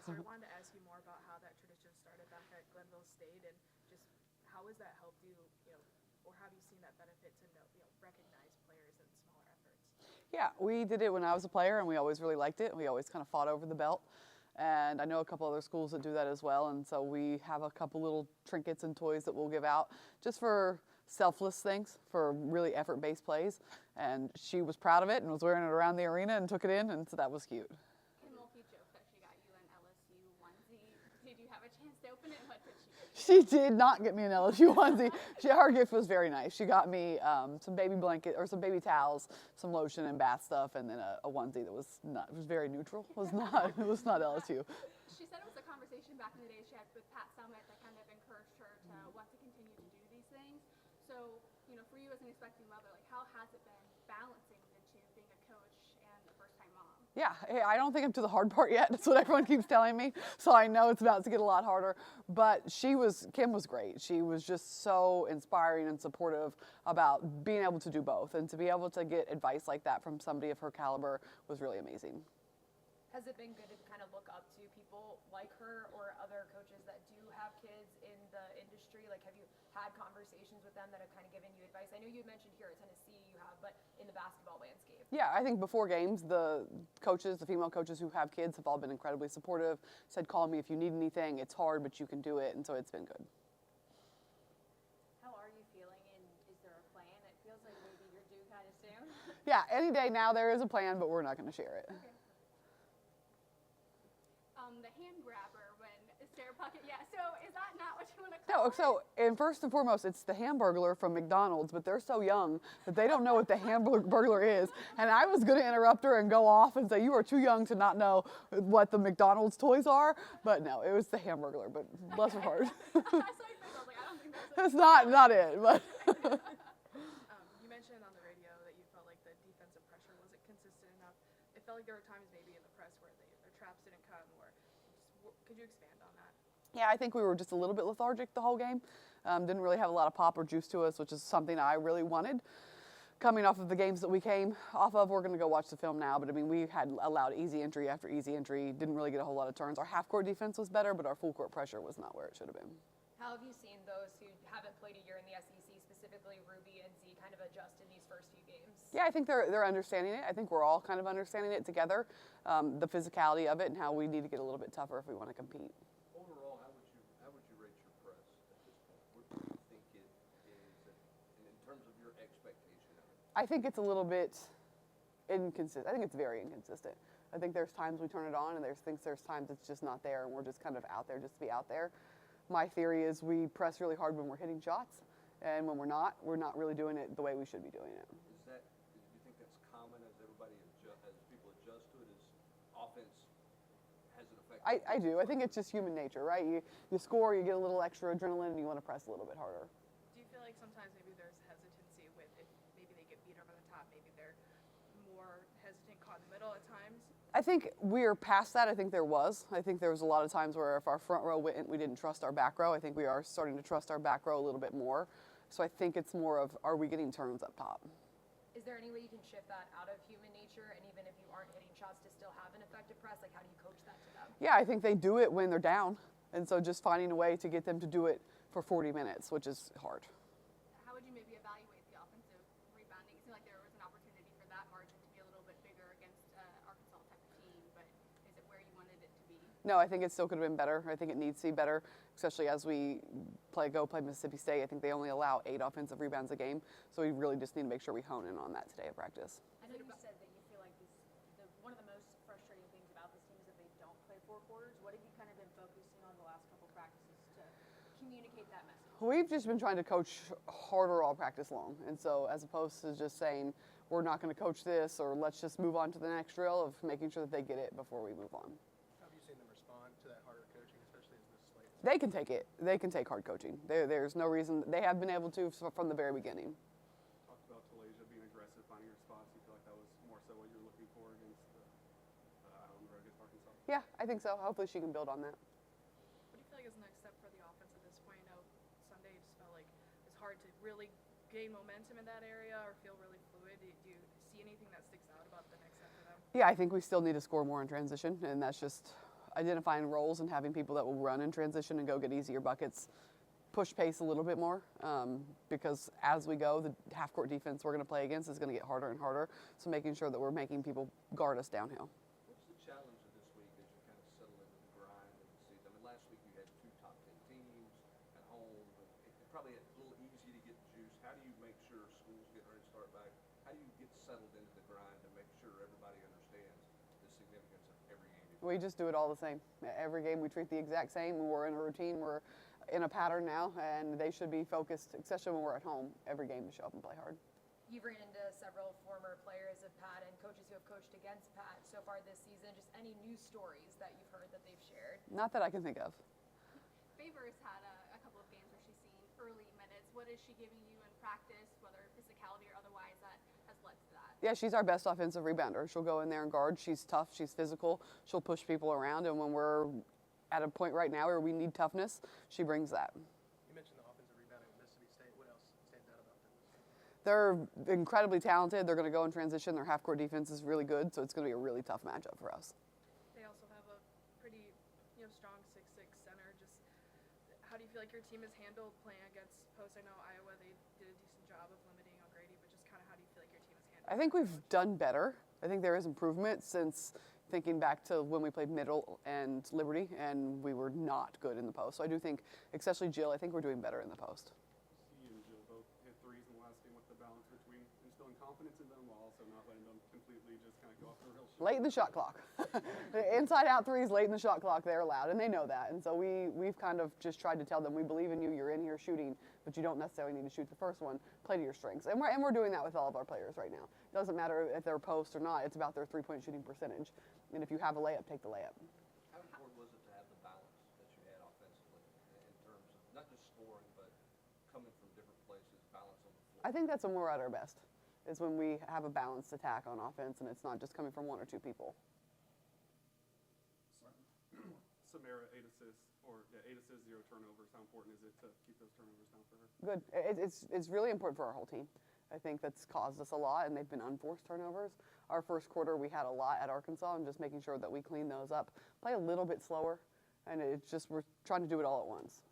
So I wanted to ask you more about how that tradition started back at Glenville State, and just how has that helped you, or have you seen that benefit to recognize players in smaller efforts? Yeah, we did it when I was a player, and we always really liked it. We always kind of fought over the belt. And I know a couple other schools that do that as well. And so we have a couple little trinkets and toys that we'll give out just for selfless things, for really effort-based plays. And she was proud of it and was wearing it around the arena and took it in, and so that was cute. Kim Mulkey joked that she got you an LSU onesie. Did you have a chance to open it? What did she get? She did not get me an LSU onesie. Her gift was very nice. She got me some baby blanket or some baby towels, some lotion and bath stuff, and then a onesie that was not. It was very neutral. It was not LSU. She said it was a conversation back in the day she had with Pat Summit that kind of encouraged her to want to continue to do these things. So, for you as an expecting mother, like how has it been balancing the two, being a coach and a first-time mom? Yeah, hey, I don't think I'm to the hard part yet. That's what everyone keeps telling me. So I know it's about to get a lot harder. But Kim was great. She was just so inspiring and supportive about being able to do both. And to be able to get advice like that from somebody of her caliber was really amazing. Has it been good to kind of look up to people like her or other coaches that do have kids in the industry? Like, have you had conversations with them that have kind of given you advice? I know you had mentioned here at Tennessee you have, but in the basketball landscape. Yeah, I think before games, the female coaches who have kids have all been incredibly supportive, said call me if you need anything. It's hard, but you can do it, and so it's been good. How are you feeling, and is there a plan? It feels like maybe you're due kind of soon. Yeah, any day now there is a plan, but we're not going to share it. Okay. The hand grabber when Sarah Puckett, yeah. So is that not what you want to call it? And first and foremost, it's the Hamburglar from McDonald's, but they're so young that they don't know what the Hamburglar is. And I was going to interrupt her and go off and say, you are too young to not know what the McDonald's toys are. But no, it was the Hamburglar, but bless her heart. I saw your face, I was like, I don't think that's That's not it, but. You mentioned on the radio that you felt like the defensive pressure wasn't consistent enough. It felt like there were times maybe in the press where their traps didn't come, or could you expand on that? Yeah, I think we were just a little bit lethargic the whole game. Didn't really have a lot of pop or juice to us, which is something I really wanted. Coming off of the games that we came off of, we're going to go watch the film now, but I mean, we had allowed easy entry after easy entry, didn't really get a whole lot of turns. Our half-court defense was better, but our full-court pressure was not where it should have been. How have you seen those who haven't played a year in the SEC, specifically Ruby and Z, kind of adjust in these first few games? Yeah, I think they're understanding it. I think we're all kind of understanding it together, the physicality of it and how we need to get a little bit tougher if we want to compete. Overall, how would you rate your press at this point? What do you think it is in terms of your expectation of it? I think it's a little bit inconsistent. I think it's very inconsistent. I think there's times we turn it on and there's times it's just not there and we're just kind of out there just to be out there. My theory is we press really hard when we're hitting shots, and when we're not really doing it the way we should be doing it. Do you think that's common as people adjust to it, as offense has an effect? I do. I think it's just human nature, right? You score, you get a little extra adrenaline, and you want to press a little bit harder. Do you feel like sometimes maybe there's hesitancy with if maybe they get beat over the top, maybe they're more hesitant caught in the middle at times? I think we're past that. I think there was a lot of times where if our front row went, we didn't trust our back row. I think we are starting to trust our back row a little bit more. So I think it's more of, are we getting turns up top? Is there any way you can shift that out of human nature, and even if you aren't hitting shots, to still have an effective press? Like, how do you coach that to them? Yeah, I think they do it when they're down. And so just finding a way to get them to do it for 40 minutes, which is hard. How would you maybe evaluate the offensive rebounding? It seemed like there was an opportunity for that margin to be a little bit bigger against Arkansas type of team, but is it where you wanted it to be? No, I think it still could have been better. I think it needs to be better, especially as we play Mississippi State. I think they only allow 8 offensive rebounds a game, so we really just need to make sure we hone in on that today at practice. I know you said that you feel like one of the most frustrating things about this team is that they don't play 4 quarters. What have you kind of been focusing on the last couple practices to communicate that message? We've just been trying to coach harder all practice long, and so as opposed to just saying we're not going to coach this or let's just move on to the next drill, of making sure that they get it before we move on. How have you seen them respond to that harder coaching, especially as this slate? They can take it. They can take hard coaching. There's no reason. They have been able to from the very beginning. Talked about Talasia being aggressive, finding your spots. You feel like that was more so what you were looking for against against Arkansas? Yeah, I think so. Hopefully she can build on that. What do you feel like is the next step for the offense at this point? I know Sunday just felt like it's hard to really gain momentum in that area or feel really fluid. Do you see anything that sticks out about the next step for them? Yeah, I think we still need to score more in transition, and that's just identifying roles and having people that will run in transition and go get easier buckets, push pace a little bit more, because as we go, the half-court defense we're going to play against is going to get harder and harder. So making sure that we're making people guard us downhill. What's the challenge of this week as you kind of settle into the grind of the season? I mean, last week you had 2 top 10 teams at home, but it probably a little easy to get juice. How do you make sure school's getting ready to start back? How do you get settled into the grind to make sure everybody understands the significance of every game? We just do it all the same. Every game we treat the exact same. We're in a routine. We're in a pattern now, and they should be focused, especially when we're at home, every game to show up and play hard. You've ran into several former players of Pat and coaches who have coached against Pat so far this season. Just any news stories that you've heard that they've shared? Not that I can think of. Favors had a couple of games where she's seen early minutes. What is she giving you in practice, whether physicality or otherwise, that has led to that? Yeah, she's our best offensive rebounder. She'll go in there and guard. She's tough. She's physical. She'll push people around, and when we're at a point right now where we need toughness, she brings that. You mentioned the offensive rebounding at Mississippi State. What else stands out about them? They're incredibly talented. They're going to go in transition. Their half-court defense is really good, so it's going to be a really tough matchup for us. They also have a pretty, strong 6'6" center. Just how do you feel like your team has handled playing against post? I know Iowa, they did a decent job of limiting O'Grady, but just kind of how do you feel like your team has handled? I think we've done better. I think there is improvement since thinking back to when we played Middle and Liberty, and we were not good in the post. So I do think, especially Jill, I think we're doing better in the post. You and Jill both hit threes in the last game. What's the balance between instilling confidence in them while also not letting them completely just kind of go off the rails? Late in the shot clock. Inside out threes, late in the shot clock, they're allowed, and they know that. And so we've kind of just tried to tell them, we believe in you, you're in here shooting, but you don't necessarily need to shoot the first one. Play to your strengths. And we're doing that with all of our players right now. It doesn't matter if they're post or not, it's about their three-point shooting percentage. And if you have a layup, take the layup. How important was it to have the balance that you had offensively in terms of not just scoring, but coming from different places, balance on the floor? I think that's when we're at our best, is when we have a balanced attack on offense and it's not just coming from 1 or 2 people. Samara, 8 assists, 0 turnovers. How important is it to keep those turnovers down for her? Good. It's really important for our whole team. I think that's caused us a lot, and they've been unforced turnovers. Our first quarter, we had a lot at Arkansas, and just making sure that we clean those up. Play a little bit slower, and it's just we're trying to do it all at once.